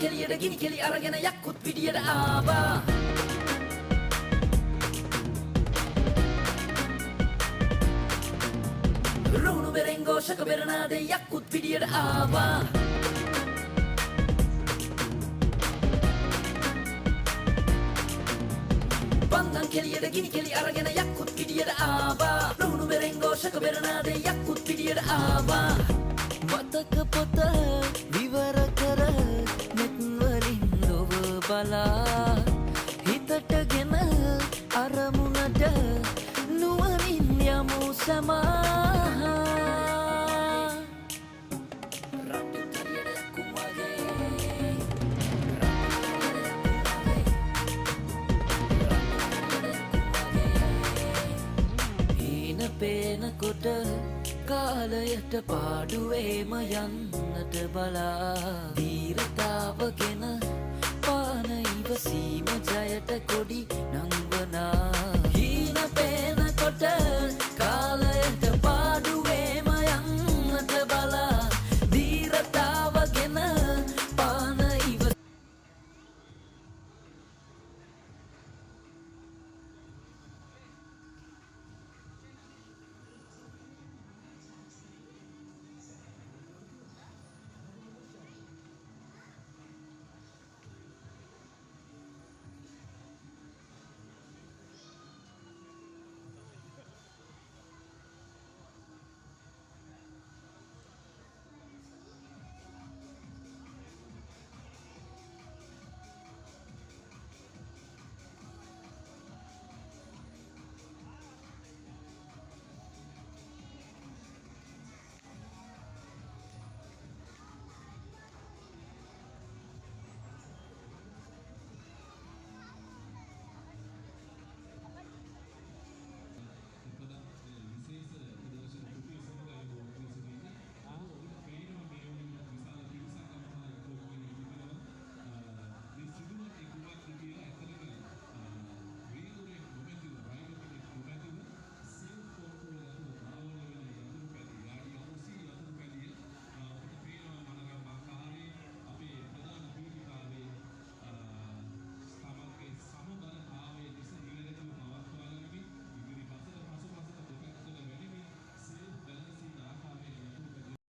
කෙලියට ගිනි කෙලි අරගෙන යක්කුත් පිටියට ආවා රුණු බෙරෙන් ഘോഷක බෙරනාදේ යක්කුත් පිටියට ආවා පන්දම් කෙලියට ගිනි කෙලි අරගෙන යක්කුත් පිටියට ආවා රුණු බෙරෙන් ഘോഷක බෙරනාදේ යක්කුත් පිටියට ආවා මතක පොත විවර කර නෙත් වලින් ලොව බලා හිතටගෙන අරමුණට නුවණින් යමු සමා පේනකොට කාලයට පාඩුවේම යන්නට බලා දීරත